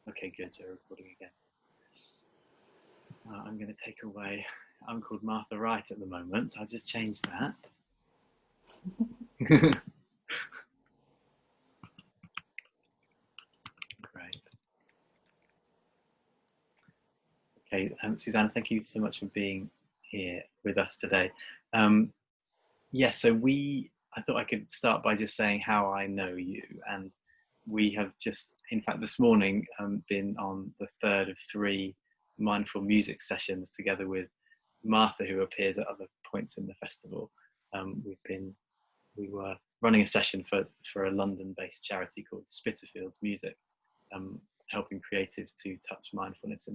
Okay, good. So recording again. I'm going to take away. I'm called Martha Wright at the moment. I'll just change that. Great. Okay, Susanne, thank you so much for being here with us today. Yes, so I thought I could start by just saying how I know you. And we have just, in fact, this morning been on the third of 3 mindful music sessions together with Martha, who appears at other points in the festival. We were running a session for a London-based charity called Spitalfields Music, helping creatives to touch mindfulness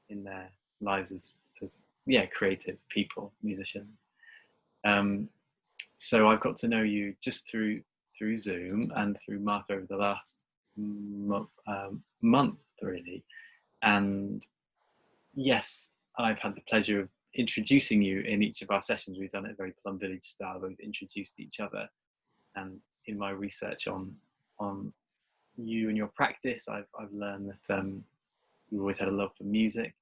in their lives as creative people, musicians. So I've got to know you just through Zoom and through Martha over the last month, really. And yes, I've had the pleasure of introducing you in each of our sessions. We've done it very Plum Village style. We've introduced each other. And in my research on you and your practice, I've learned that you've always had a love for music.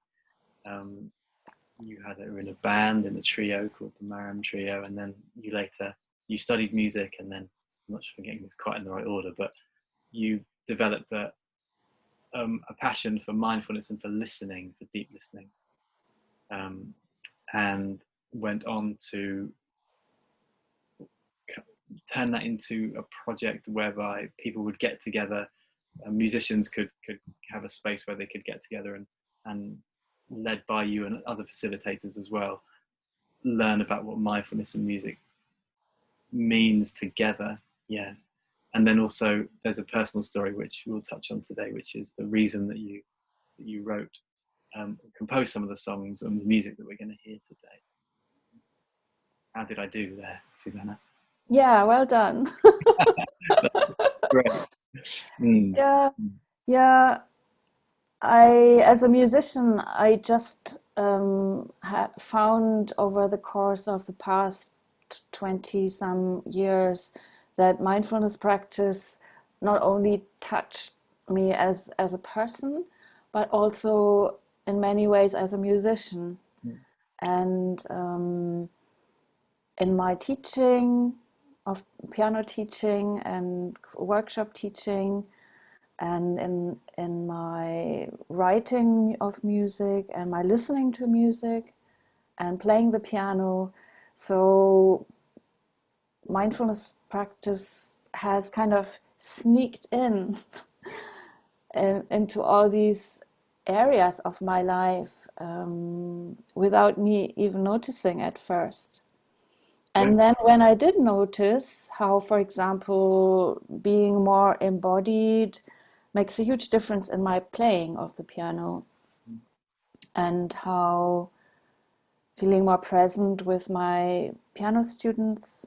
You were in a band, in a trio called the Maram Trio, and then you studied music, and then I'm not sure if I'm getting this quite in the right order, but you developed a passion for mindfulness and for listening, for deep listening, and went on to turn that into a project whereby people would get together, musicians could have a space where they could get together and led by you and other facilitators as well, learn about what mindfulness and music means together. Yeah. And then also there's a personal story which we'll touch on today, which is the reason that you wrote, composed some of the songs and the music that we're going to hear today. How did I do there, Susanna? Yeah, well done. Great. Yeah, yeah. As a musician, I just found over the course of the past 20 some years that mindfulness practice not only touched me as a person, but also in many ways as a musician. And in my teaching of piano teaching and workshop teaching, and in my writing of music and my listening to music and playing the piano. So mindfulness practice has kind of sneaked in into all these areas of my life without me even noticing at first. And then when I did notice how, for example, being more embodied makes a huge difference in my playing of the piano, and how feeling more present with my piano students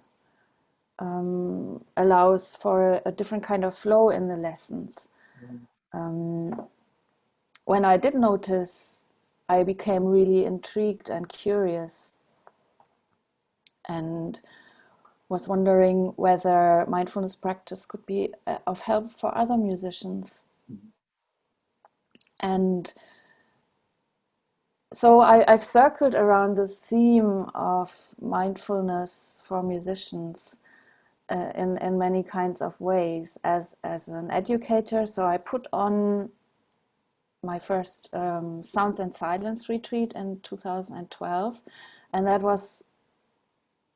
allows for a different kind of flow in the lessons. When I did notice, I became really intrigued and curious, and was wondering whether mindfulness practice could be of help for other musicians. And so I've circled around this theme of mindfulness for musicians in many kinds of ways as an educator. So I put on my first Sounds and Silence retreat in 2012, and that was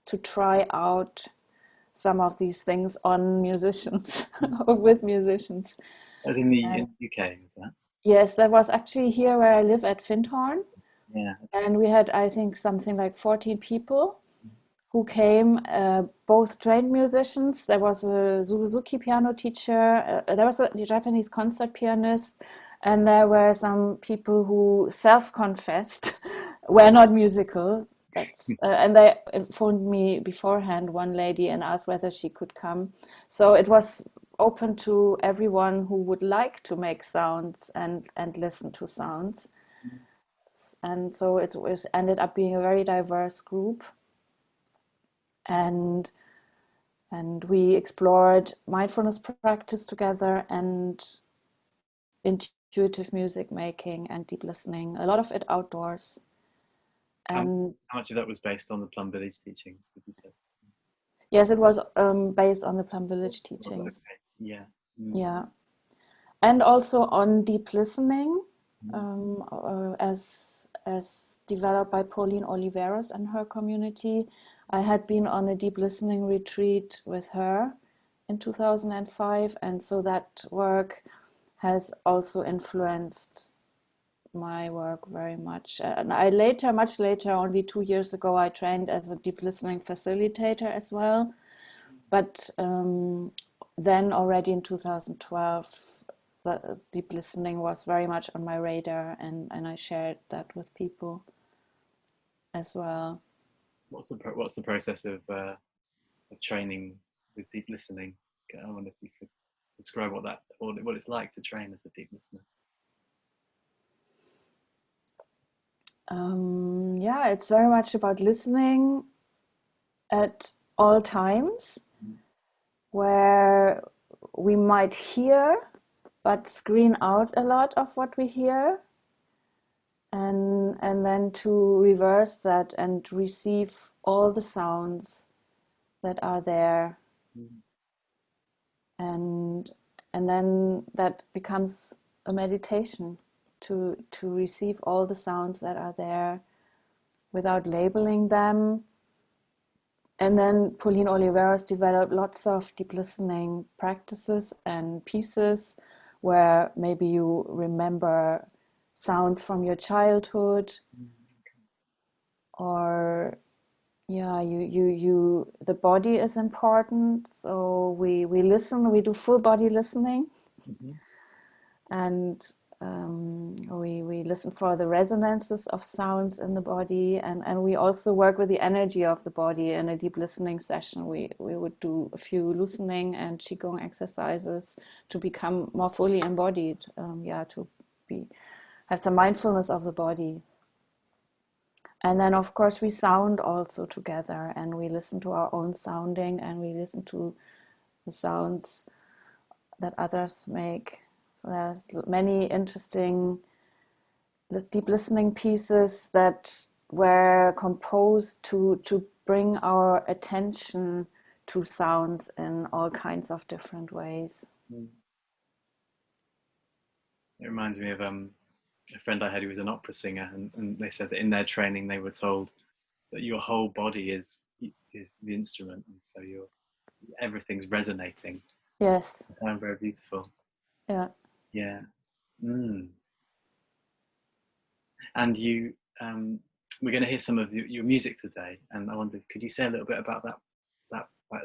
to try out some of these things on musicians or with musicians. In the UK, is that? Yes, that was actually here where I live at Findhorn. Yeah. And we had, I think, something like 14 people who came, both trained musicians. There was a Suzuki piano teacher, there was a Japanese concert pianist, and there were some people who self-confessed were not musical. And they phoned me beforehand, one lady, and asked whether she could come. So it was open to everyone who would like to make sounds and listen to sounds. And so it was ended up being a very diverse group, and we explored mindfulness practice together and intuitive music making and deep listening, a lot of it outdoors. How, And how much of that was based on the Plum Village teachings, would you say? yes, it was based on the Plum Was Village was it teachings. okay? Yeah. Mm. Yeah. And also on deep listening, Mm. as developed by Pauline Oliveros and her community. I had been on a deep listening retreat with her in 2005, and so that work has also influenced my work very much. And I later, much later, only 2 years ago, I trained as a deep listening facilitator as well. But then already in 2012, the deep listening was very much on my radar, and I shared that with people as well. What's the process of training with deep listening? I wonder if you could describe what it's like to train as a deep listener. Yeah, it's very much about listening at all times, Mm. where we might hear but screen out a lot of what we hear, and then to reverse that and receive all the sounds that are there, Mm. and then that becomes a meditation to receive all the sounds that are there without labeling them. And then Pauline Oliveros developed lots of deep listening practices and pieces where maybe you remember sounds from your childhood, or yeah, you the body is important. So we listen, we do full body listening, Mm-hmm. and we listen for the resonances of sounds in the body, and we also work with the energy of the body. In a deep listening session, we would do a few loosening and qigong exercises to become more fully embodied, yeah, to be have some mindfulness of the body. And then of course we sound also together, and we listen to our own sounding, and we listen to the sounds that others make. So there's many interesting deep listening pieces that were composed to bring our attention to sounds in all kinds of different ways. Mm. It reminds me of a friend I had who was an opera singer, and they said that in their training they were told that your whole body is the instrument, and so everything's resonating. Yes, I found very beautiful. yeah. Yeah. Mm. And um, we're going to hear some of your music today, and I wondered, could you say a little bit about that?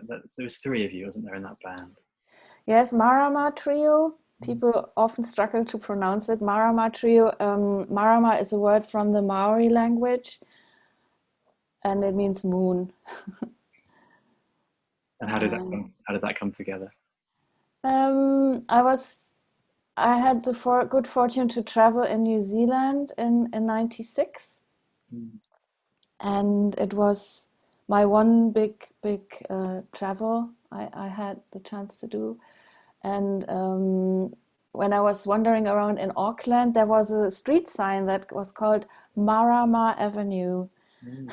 There was three of you, wasn't there, in that band? Yes, Marama Trio. Mm. People often struggle to pronounce it. Marama Trio. Marama is a word from the Maori language, and it means moon. And Um, how did that come together? I was I had the good fortune to travel in New Zealand in '96, Mm. and it was my one big travel I had the chance to do. And when I was wandering around in Auckland, there was a street sign that was called Marama Avenue. Mm.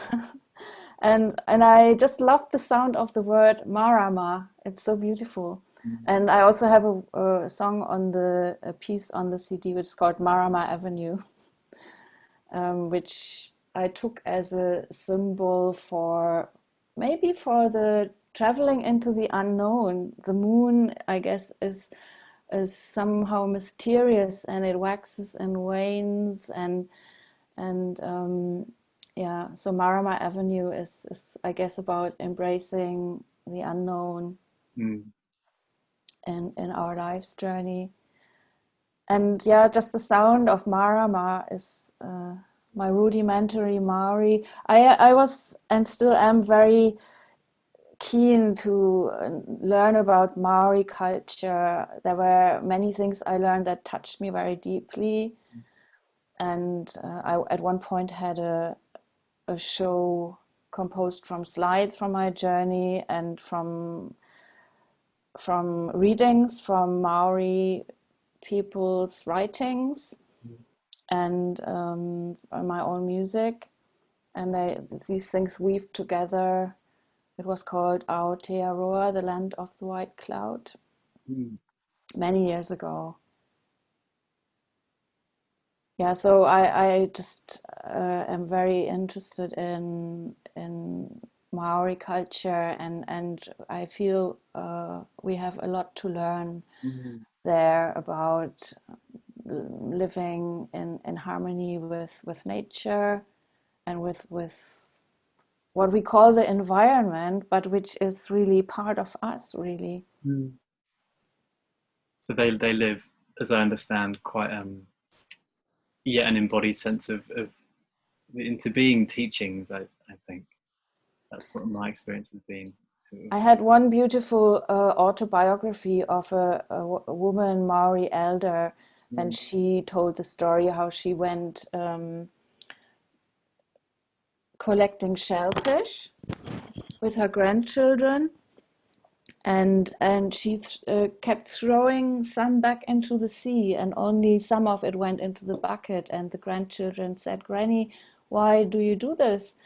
And I just loved the sound of the word Marama. It's so beautiful. Mm. And I also have a song on a piece on the CD which is called Marama Avenue, which I took as a symbol for maybe for the traveling into the unknown. The moon, I guess, is somehow mysterious, and it waxes and wanes, and yeah. So Marama Avenue is I guess about embracing the unknown Mm. in our life's journey. And yeah, just the sound of Marama is my rudimentary Maori. I was and still am very keen to learn about Maori culture. There were many things I learned that touched me very deeply. And I, at one point, had a show composed from slides from my journey and from readings from Maori people's writings and my own music, and these things weaved together. It was called Aotearoa, the Land of the White Cloud, Mm. many years ago. Yeah, so I just am very interested in Maori culture, and I feel we have a lot to learn Mm. there about living in harmony with nature and with what we call the environment, but which is really part of us, really. Mm. So they live, as I understand, quite yeah, an embodied sense of into being teachings. I think that's what my experience has been. I had one beautiful autobiography of a woman, Maori elder, and Mm. she told the story how she went collecting shellfish with her grandchildren, and she kept throwing some back into the sea, and only some of it went into the bucket. And the grandchildren said, "Granny, why do you do this?"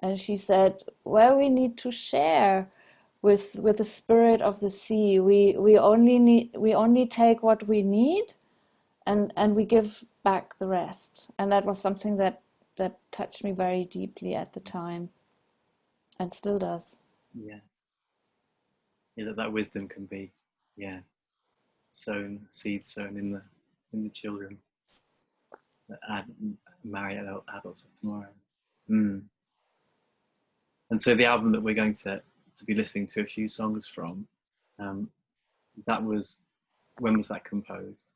And she said, "Well, we need to share with the spirit of the sea. We only take what we need, and we give back the rest." And that was something that touched me very deeply at the time, and still does. Yeah, yeah, that wisdom can be, yeah, sown, seeds sown in the children that marry adults of tomorrow. Mm. And so the album that we're going to be listening to a few songs from, um, that was, when was that composed?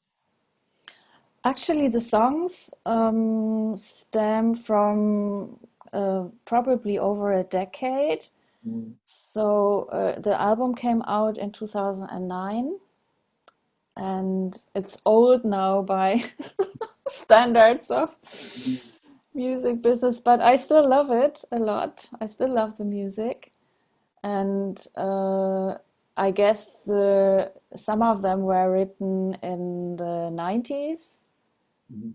Actually, the songs stem from probably over a decade. Mm. So the album came out in 2009, and it's old now by standards of Mm. music business, but I still love it a lot. I still love the music, and I guess some of them were written in the 90s, Mm.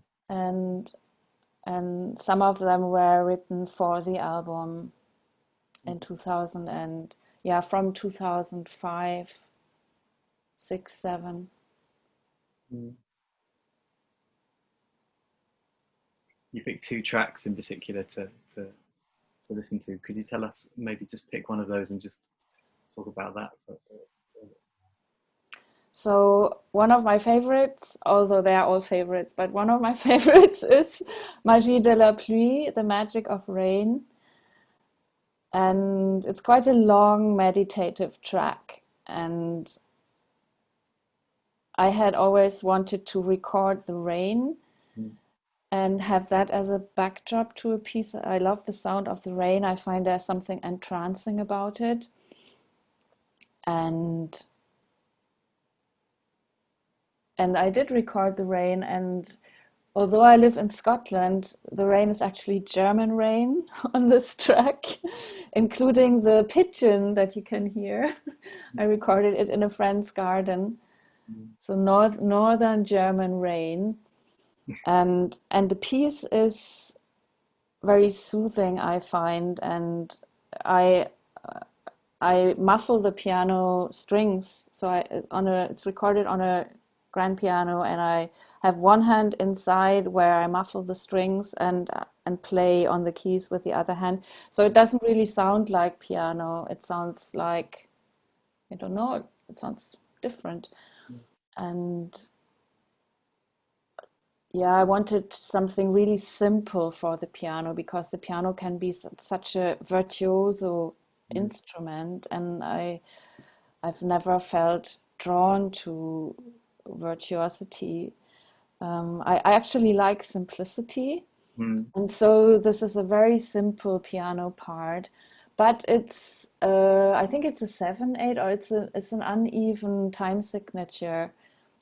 and some of them were written for the album in 2000, and yeah, from 2005, 6, 7. Mm. You picked two tracks in particular to listen to. Could you tell us, maybe just pick one of those and just talk about that? So one of my favorites, although they are all favorites, but one of my favorites is Magie de la Pluie, The Magic of Rain. And it's quite a long meditative track. And I had always wanted to record the rain Mm. and have that as a backdrop to a piece. I love the sound of the rain. I find there's something entrancing about it. And I did record the rain, and although I live in Scotland, the rain is actually German rain on this track, including the pigeon that you can hear. I recorded it in a friend's garden. Mm. So northern German rain, and the piece is very soothing, I find, and I I muffle the piano strings. So it's recorded on a grand piano, and I have one hand inside where I muffle the strings and play on the keys with the other hand. So it doesn't really sound like piano. It sounds like, I don't know, it sounds different. And yeah, I wanted something really simple for the piano, because the piano can be such a virtuoso Mm. instrument, and I've never felt drawn to virtuosity. I actually like simplicity, Mm. and so this is a very simple piano part, but it's I think it's a 7/8, or it's an uneven time signature.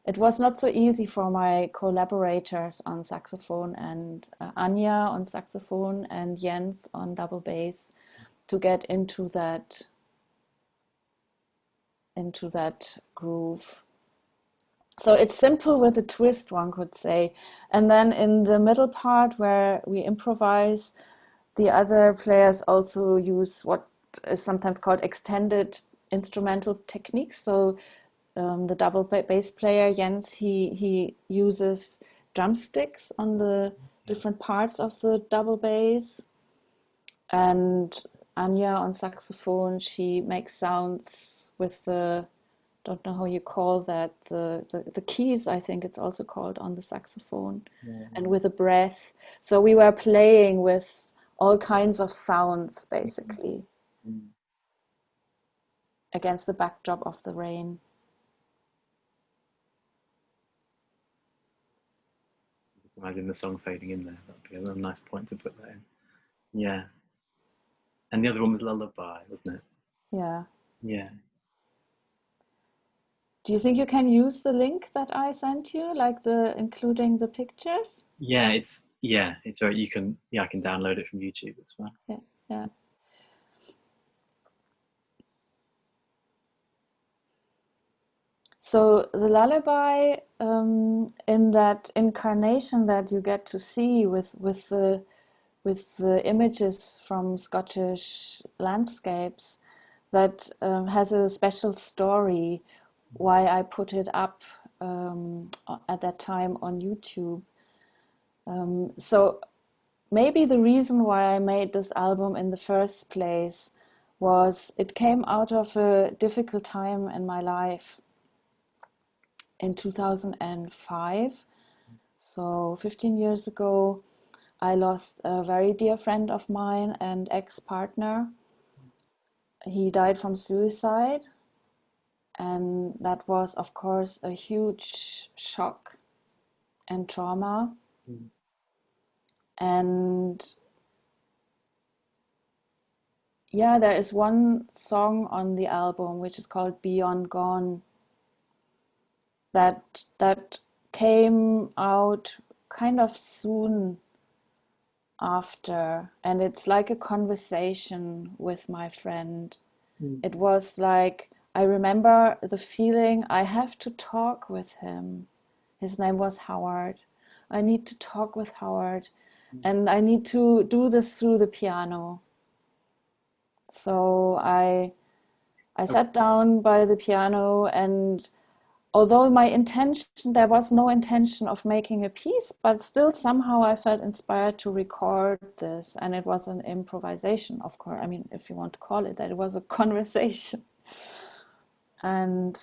It was not so easy for my collaborators on saxophone, and Anya on saxophone and Jens on double bass, to get into that groove. So it's simple with a twist, one could say. And then in the middle part where we improvise, the other players also use what is sometimes called extended instrumental techniques. So the double bass player Jens, he uses drumsticks on the different parts of the double bass, and Anya on saxophone, she makes sounds with the, don't know how you call that, the keys, I think it's also called on the saxophone, Yeah. and with a breath. So we were playing with all kinds of sounds basically Mm. against the backdrop of the rain. Just imagine the song fading in there. That'd be a nice point to put that in. Yeah. And the other one was Lullaby, wasn't it? Yeah. Yeah. Do you think you can use the link that I sent you, like the including the pictures? It's right. You can I can download it from YouTube as well. Yeah, yeah. So the lullaby, in that incarnation that you get to see with the images from Scottish landscapes, that has a special story. Why I put it up at that time on YouTube. So maybe the reason why I made this album in the first place was it came out of a difficult time in my life in 2005. So 15 years ago, I lost a very dear friend of mine and ex-partner. He died from suicide, and that was, of course, a huge shock and trauma. Mm. And yeah, there is one song on the album which is called Beyond Gone, that came out kind of soon after, and it's like a conversation with my friend. Mm. It was like, I remember the feeling, I have to talk with him. His name was Howard. I need to talk with Howard, and I need to do this through the piano. So I Oh, sat down by the piano, and although my intention, there was no intention of making a piece, but still somehow I felt inspired to record this. And it was an improvisation, of course. I mean, if you want to call it that, it was a conversation. And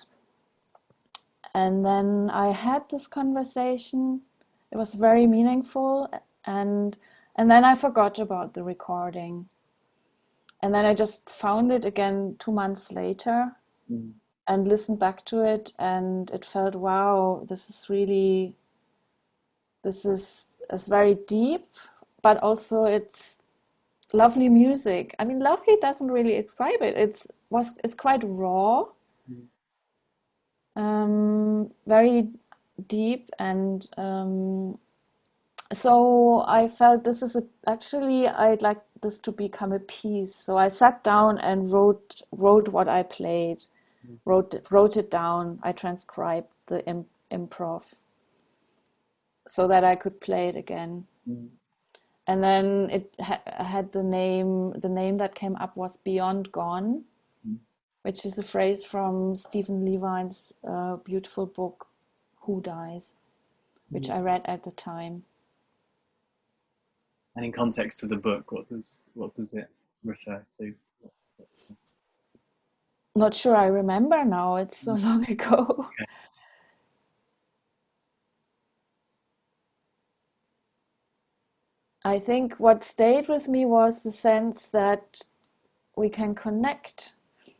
and then I had this conversation. It was very meaningful, and and then I forgot about the recording. And then I just found it again 2 months later mm. and listened back to it, and it felt, wow, this is very deep, but also it's lovely music. I mean, lovely doesn't really describe it. It's quite raw, Mm. very deep, and so I felt actually I'd like this to become a piece. So I sat down and wrote what I played, wrote it down. I transcribed the improv so that I could play it again. Mm. And then it had the name that came up was Beyond Gone, Mm. which is a phrase from Stephen Levine's beautiful book Who Dies, which Mm. I read at the time. And in context to the book, what does it refer to? What's the... Not sure I remember now, it's so long ago. Okay. I think what stayed with me was the sense that we can connect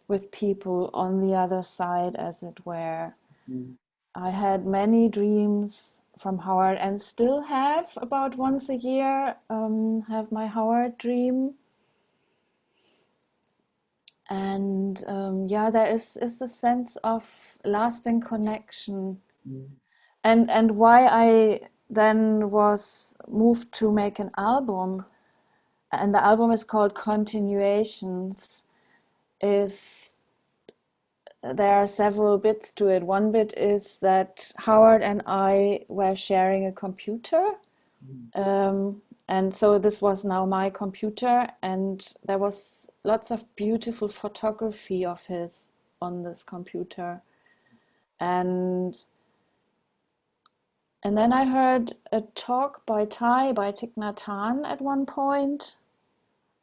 with people on the other side, as it were. Mm. I had many dreams from Howard, and still have about once a year, have my Howard dream. And yeah, there is the sense of lasting connection. Mm. And why I then was moved to make an album, and the album is called Continuations, is there are several bits to it. One bit is that Howard and I were sharing a computer. And so this was now my computer, and there was lots of beautiful photography of his on this computer. And and then I heard a talk by Thich Nhat Hanh at one point.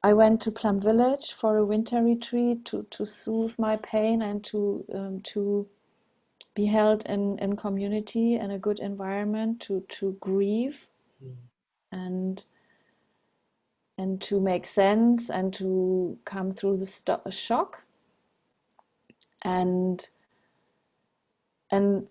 I went to Plum Village for a winter retreat to soothe my pain and to be held in community in a good environment, to grieve and to make sense and to come through the shock. And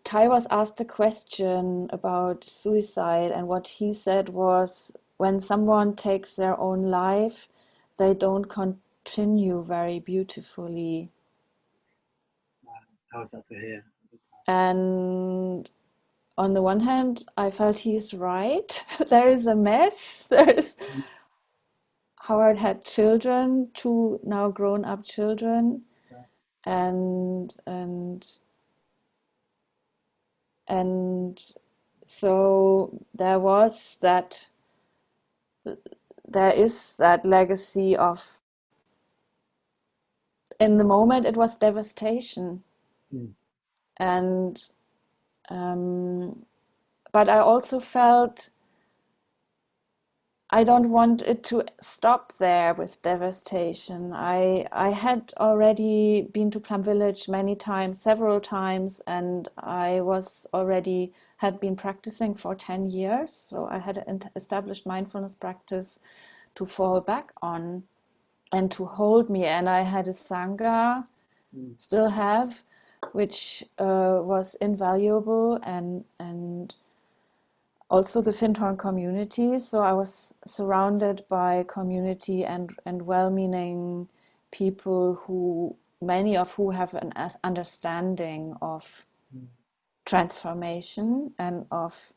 Ty was asked a question about suicide, and what he said was, when someone takes their own life, they don't continue very beautifully. How was that to hear? And on the one hand, I felt he's right. There is a mess. There's Howard had children, two now grown-up children, and and so there is that legacy of, in the moment it was devastation. And but I also felt I don't want it to stop there with devastation. I had already been to Plum Village many times, several times, and I was already had been practicing for 10 years. So I had an established mindfulness practice to fall back on and to hold me. And I had a Sangha, still have, which was invaluable, and also the Findhorn community. So I was surrounded by community and well-meaning people who, many of who have an understanding of transformation and of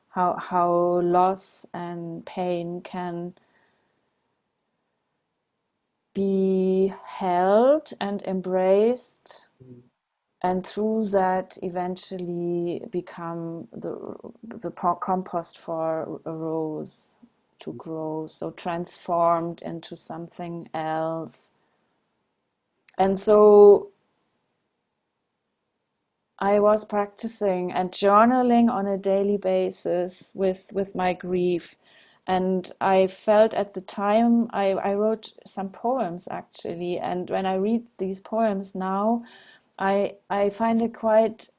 how loss and pain can be held and embraced, and through that eventually become the compost for a rose to grow, so transformed into something else. And so I was practicing and journaling on a daily basis with my grief. And I felt at the time, I wrote some poems actually. And when I read these poems now, I find it quite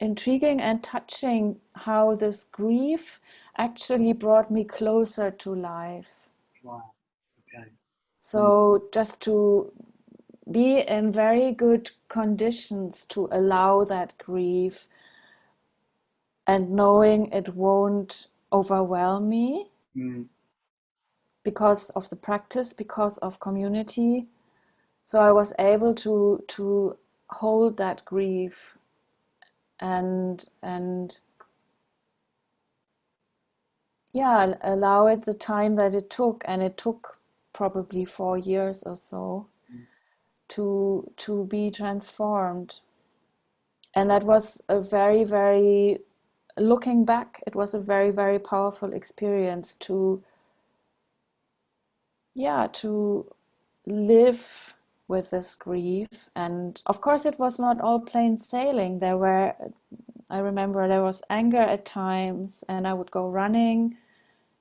intriguing and touching how this grief actually brought me closer to life. Wow. Okay. So just to be in very good conditions to allow that grief, and knowing it won't overwhelm me because of the practice, because of community. So I was able to hold that grief and yeah, allow it the time that it took, and it took probably 4 years or so to be transformed. And that was a very, very, looking back, it was a very, very powerful experience to, yeah, to live with this grief. And of course it was not all plain sailing. I remember there was anger at times, and I would go running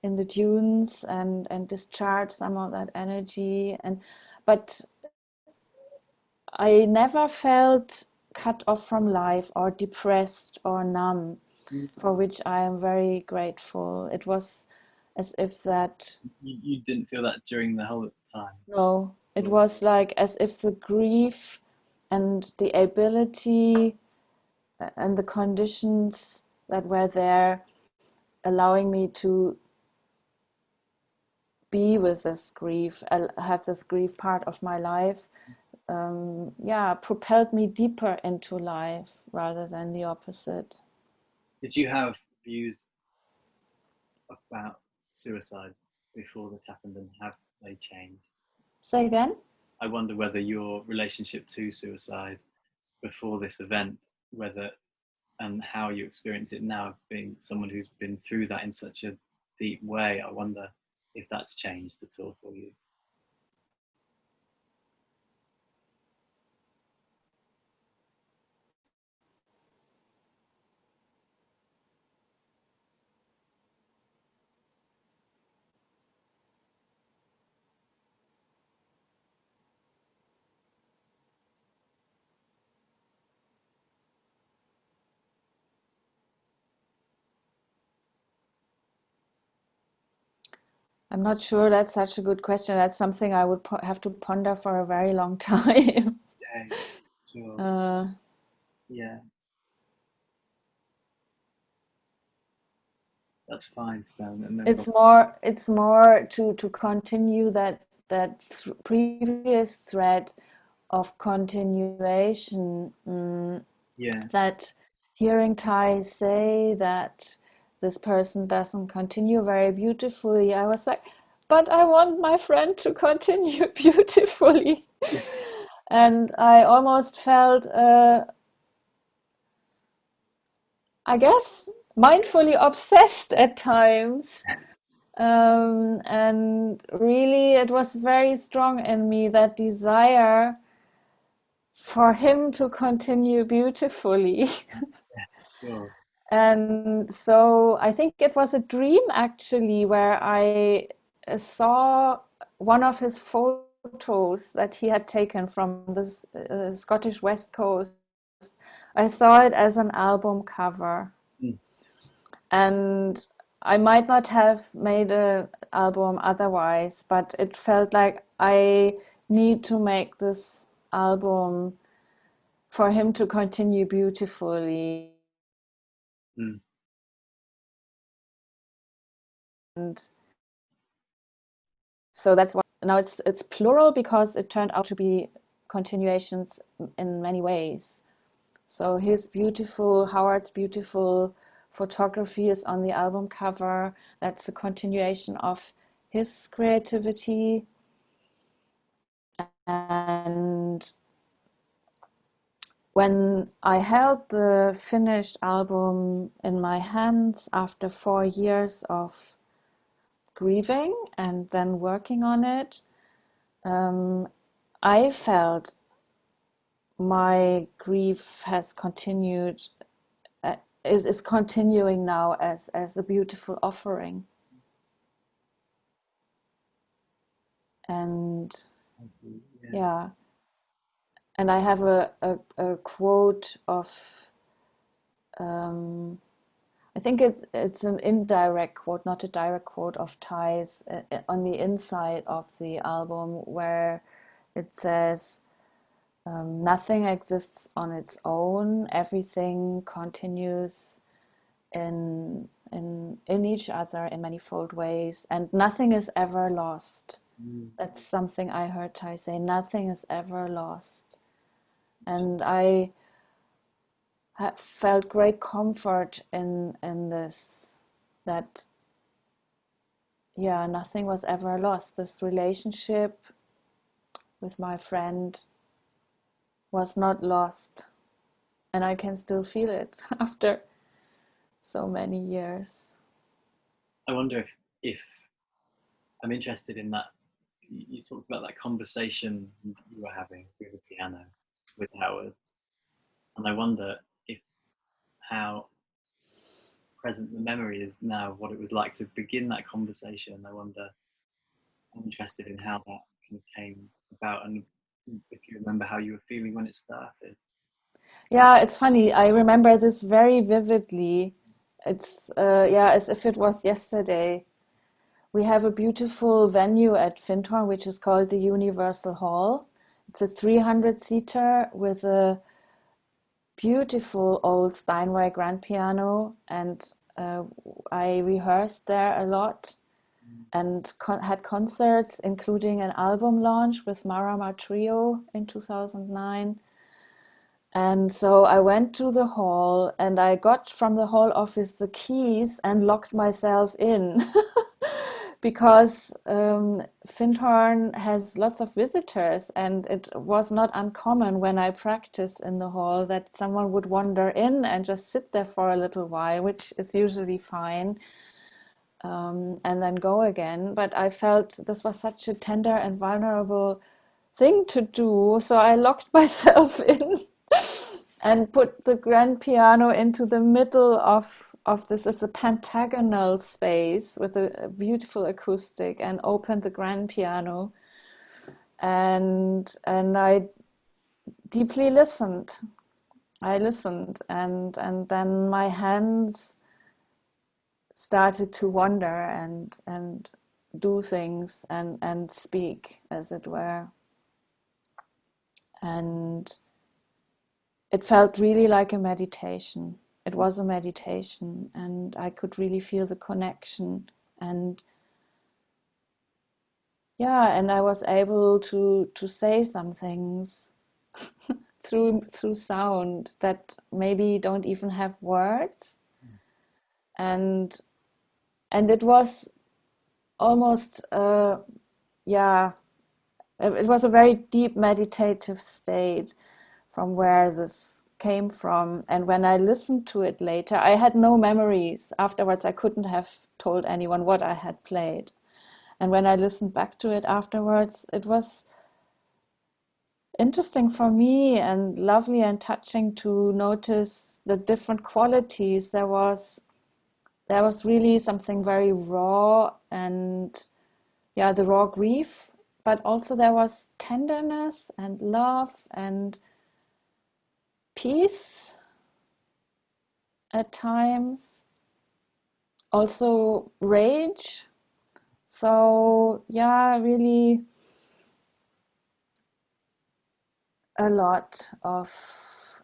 in the dunes and discharge some of that energy. But I never felt cut off from life or depressed or numb, for which I am very grateful. It was as if that, You didn't feel that during the whole time? no, it was like as if the grief and the ability and the conditions that were there allowing me to be with this grief, have this grief part of my life, yeah, propelled me deeper into life rather than the opposite. Did you have views about suicide before this happened, and have they changed? Say again? I wonder whether your relationship to suicide before this event, whether and how you experience it now, being someone who's been through that in such a deep way. I wonder if that's changed at all for you. I'm not sure that's such a good question. That's something I would have to ponder for a very long time. Okay, sure. uh, Yeah, that's fine, Sam. No problem. it's more to continue that previous thread of continuation. Yeah, That hearing Tai say that this person doesn't continue very beautifully, I was like, but I want my friend to continue beautifully. yeah, And I almost felt, I guess, mindfully obsessed at times. And really, it was very strong in me, that desire for him to continue beautifully. yes, sure. And so I think it was a dream actually, where I saw one of his photos that he had taken from the Scottish West Coast. I saw it as an album cover. Mm, And I might not have made an album otherwise, but it felt like I need to make this album for him to continue beautifully. mm, And so that's why now it's plural, because it turned out to be continuations in many ways. So his beautiful, Howard's beautiful photography is on the album cover. That's a continuation of his creativity. And when I held the finished album in my hands after 4 years of grieving and then working on it, I felt my grief has continued, is continuing now as a beautiful offering. And thank you. Yeah. yeah, and I have a quote of, um, I think it's an indirect quote, not a direct quote, of Ty's on the inside of the album, where it says, nothing exists on its own. Everything continues in each other in manifold ways, and nothing is ever lost. Mm, That's something I heard Tai say. Nothing is ever lost, and I felt great comfort in this. That, yeah, nothing was ever lost. This relationship with my friend was not lost, and I can still feel it after so many years. I wonder if I'm interested in that. You talked about that conversation you were having through the piano with Howard, and I wonder if how present the memory is now, what it was like to begin that conversation. I wonder, I'm interested in how that kind of came about, and if you remember how you were feeling when it started. Yeah, it's funny. I remember this very vividly. It's yeah, as if it was yesterday. We have a beautiful venue at Findhorn, which is called the Universal Hall. It's a 300-seater with a beautiful old Steinway grand piano, and I rehearsed there a lot and had concerts, including an album launch with Marama Trio in 2009. And so I went to the hall, and I got from the hall office the keys and locked myself in because Findhorn has lots of visitors, and it was not uncommon when I practiced in the hall that someone would wander in and just sit there for a little while, which is usually fine, and then go again. But I felt this was such a tender and vulnerable thing to do, so I locked myself in and put the grand piano into the middle of this is a pentagonal space with a beautiful acoustic, and opened the grand piano, and I deeply listened. I listened, and then my hands started to wander and do things and speak, as it were. And it felt really like a meditation. It was a meditation, and I could really feel the connection. And yeah, and I was able to say some things through sound that maybe don't even have words. And it was almost yeah, it was a very deep meditative state from where this came from. And when I listened to it later, I had no memories afterwards. I couldn't have told anyone what I had played. And when I listened back to it afterwards, it was interesting for me and lovely and touching to notice the different qualities. There was really something very raw, and yeah, the raw grief, but also there was tenderness and love and peace at times, also rage. So yeah, really a lot of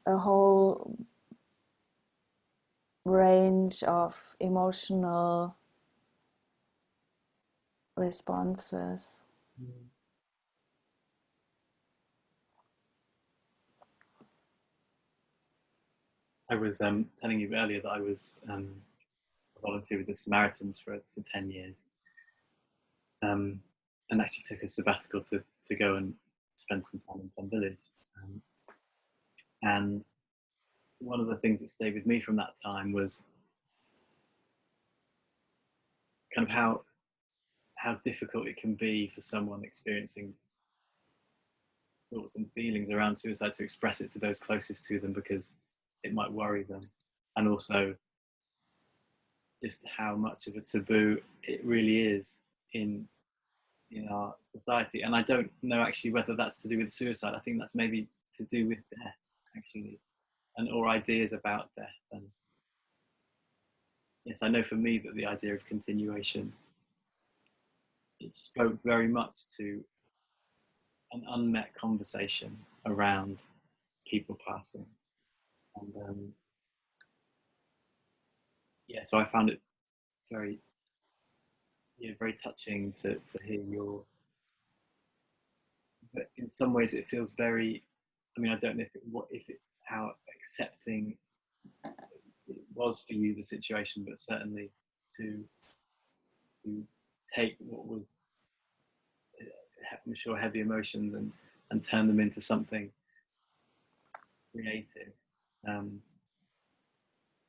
a whole range of emotional responses. I was telling you earlier that I was a volunteer with the Samaritans for 10 years, um, and actually took a sabbatical to go and spend some time in Plum Village. Um, and one of the things that stayed with me from that time was kind of how difficult it can be for someone experiencing thoughts and feelings around suicide to express it to those closest to them, because it might worry them, and also just how much of a taboo it really is in our society. And I don't know actually whether that's to do with suicide. I think that's maybe to do with death, actually, and or ideas about death. And yes, I know for me that the idea of continuation, it spoke very much to an unmet conversation around people passing. And yeah, so I found it very, yeah, very touching to hear your. But in some ways, it feels very. I mean, I don't know if it how accepting it was for you, the situation, but certainly to to take what was, I'm sure, heavy emotions and turn them into something creative. Um,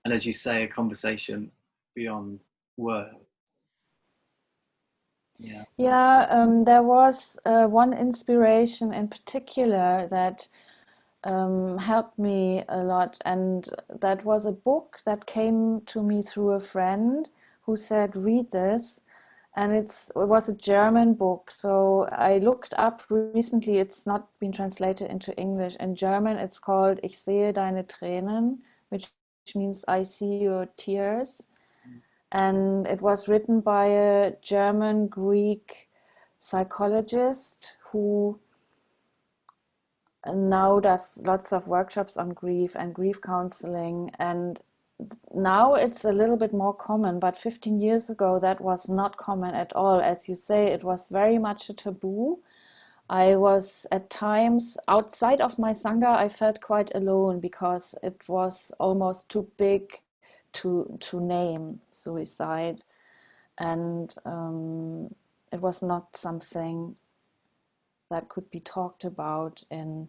and as you say, a conversation beyond words. Yeah. Yeah, there was one inspiration in particular that helped me a lot, and that was a book that came to me through a friend who said, "Read this." And it was a German book, so I looked up recently. It's not been translated into English. In German, it's called "Ich sehe deine Tränen," which means "I see your tears." And it was written by a German Greek psychologist who now does lots of workshops on grief and grief counseling. And now it's a little bit more common, but 15 years ago that was not common at all. As you say, it was very much a taboo. I was at times outside of my Sangha, I felt quite alone because it was almost too big to name suicide. and it was not something that could be talked about in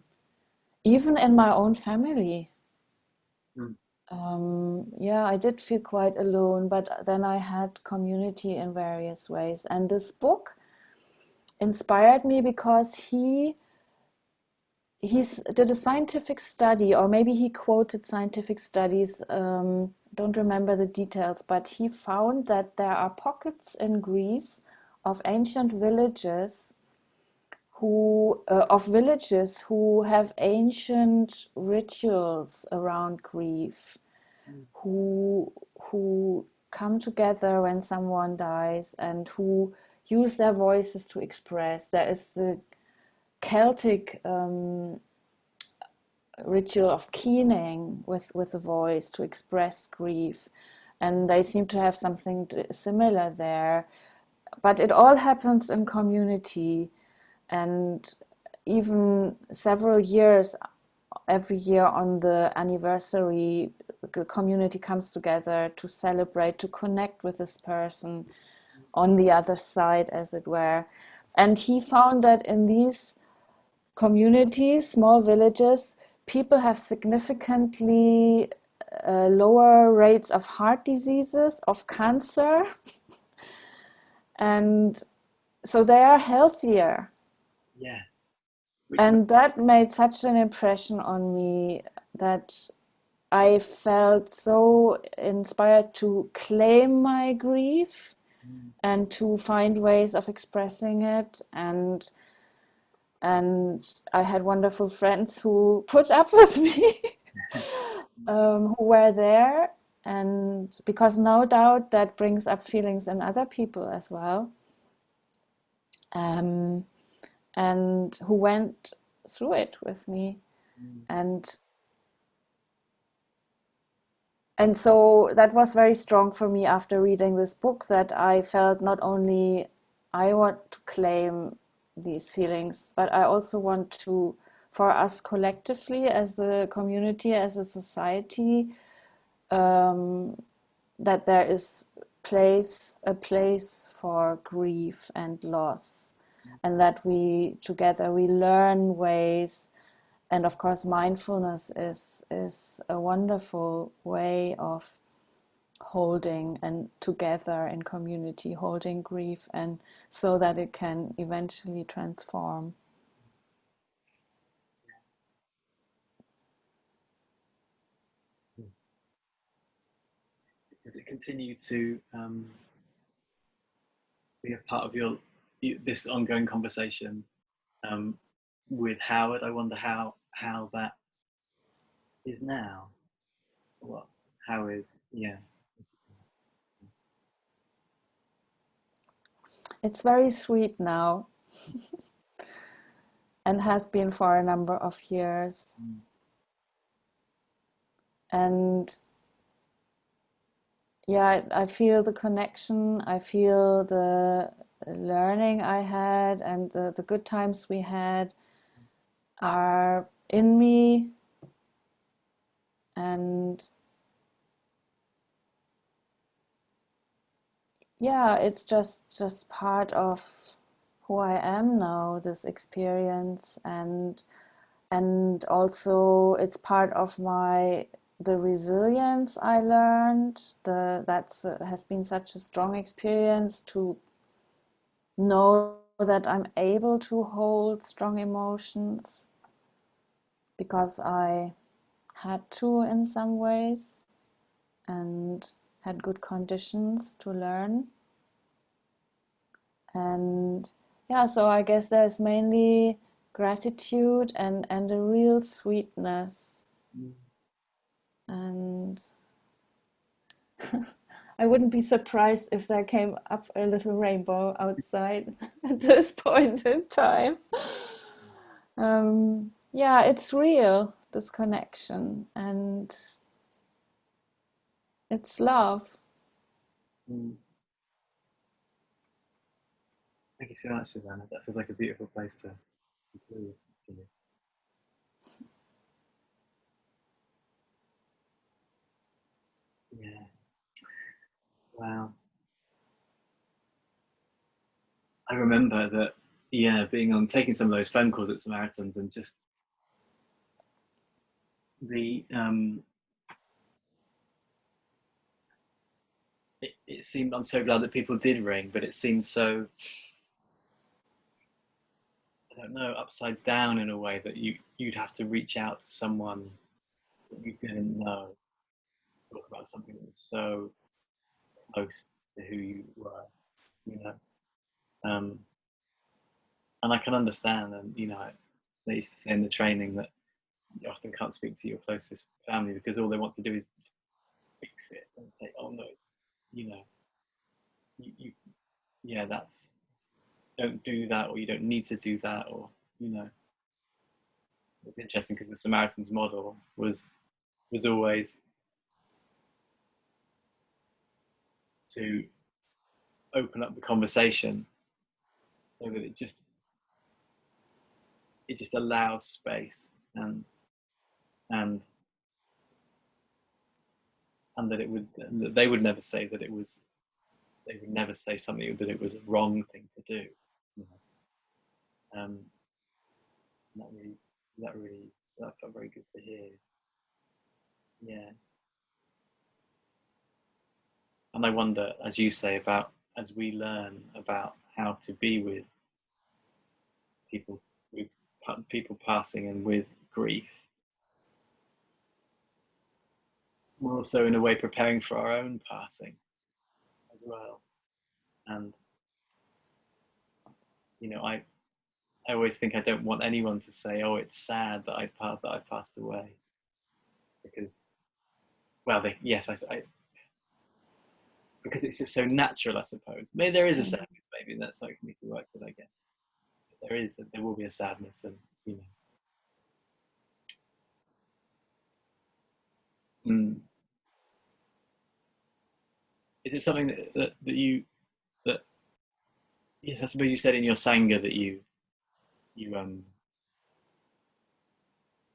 even in my own family. Mm. Yeah, I did feel quite alone, but then I had community in various ways. And this book inspired me because he did a scientific study, or maybe he quoted scientific studies. Don't remember the details, but he found that there are pockets in Greece of ancient villages who have ancient rituals around grief, who who come together when someone dies and who use their voices to express. There is the Celtic ritual of keening with the voice to express grief, and they seem to have something similar there. But it all happens in community, and even several years, every year on the anniversary, the community comes together to celebrate, to connect with this person on the other side, as it were. And he found that in these communities, small villages, people have significantly lower rates of heart diseases, of cancer, and so they are healthier. Yes. Which And that made such an impression on me that I felt so inspired to claim my grief and to find ways of expressing it. And I had wonderful friends who put up with me, who were there. And because no doubt that brings up feelings in other people as well, um, and who went through it with me. And and so that was very strong for me after reading this book, that I felt not only I want to claim these feelings, but I also want to, for us collectively as a community, as a society, um, that there is a place for grief and loss, and that we together we learn ways. And of course mindfulness is a wonderful way of holding and together in community, holding grief, and so that it can eventually transform. does it continue to be a part of this ongoing conversation um, with Howard? I wonder how that is now. What's how is yeah. It's very sweet now and has been for a number of years. Mm. And yeah, I feel the connection, I feel the learning I had, and the good times we had are in me. And yeah, it's just part of who I am now, this experience. And also it's part of my the resilience I learned. That's has been such a strong experience to know that I'm able to hold strong emotions because I had to in some ways, and had good conditions to learn. And yeah, so I guess there's mainly gratitude and a real sweetness. Mm. And I wouldn't be surprised if there came up a little rainbow outside at this point in time. Yeah, it's real, this connection, and it's love. Mm. Thank you so much, Susanna. That feels like a beautiful place to conclude. Actually. Yeah. Wow. I remember that, yeah, being on taking some of those phone calls at Samaritans, and just the it seemed, I'm so glad that people did ring, but it seemed so, I don't know, upside down in a way that you'd have to reach out to someone that you didn't know, talk about something that was so close to who you were, you know. Um, and I can understand, and they used to say in the training that you often can't speak to your closest family because all they want to do is fix it and say, "Oh no, it's you know, you yeah, that's don't do that, or you don't need to do that," or you know. It's interesting because the Samaritans model was always to open up the conversation so that it just allows space, and and that it would and that they would never say that it was they would never say something that it was a wrong thing to do. You know? That really that really that felt very good to hear. Yeah, and I wonder, as you say, about as we learn about how to be with people with people passing and with grief, we're also in a way preparing for our own passing as well. And I always think I don't want anyone to say, "Oh, it's sad that I passed away," because well, yes, because it's just so natural, I suppose. Maybe there is a Mm. sadness, maybe, and that's something for me to work with, I guess. But there will be a sadness, and you know. Mm. Is it something that you that yes, I suppose you said in your sangha that you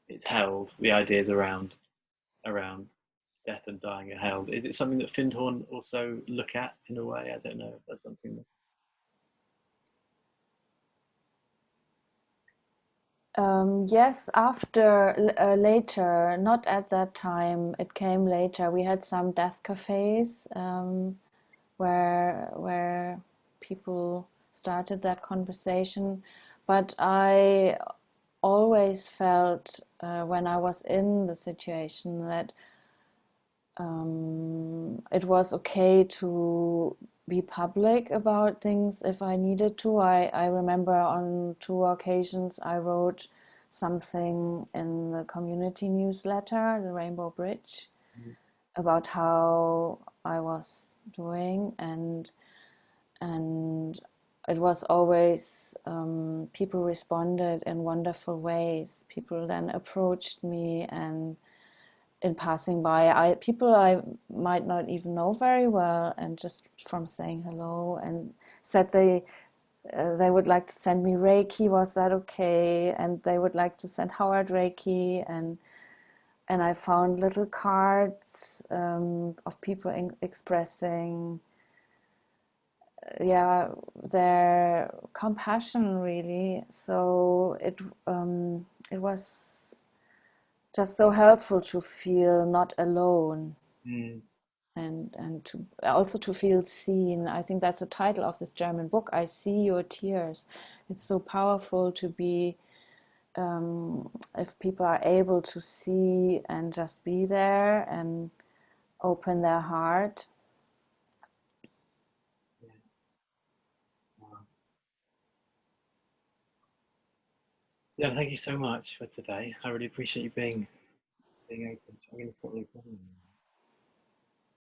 it's held the ideas around death and dying are held. Is it something that Findhorn also look at in a way? I don't know if that's something that. Yes, after later, not at that time. It came later. We had some death cafes where people started that conversation, but I always felt when I was in the situation that it was okay to be public about things if I needed to. I remember on two occasions I wrote something in the community newsletter, the Rainbow Bridge, about how I was doing, and it was always people responded in wonderful ways. People then approached me, and in passing by, people I might not even know very well, and just from saying hello, and said they would like to send me Reiki. Was that okay? And they would like to send Howard Reiki, and I found little cards of people expressing, yeah, their compassion, really. So it was just so helpful to feel not alone, Mm. and to also to feel seen. I think that's the title of this German book, I See Your Tears. It's so powerful to be, if people are able to see and just be there and open their heart. Yeah. Wow. So, yeah, thank you so much for today. I really appreciate you being open. I'm going to stop recording.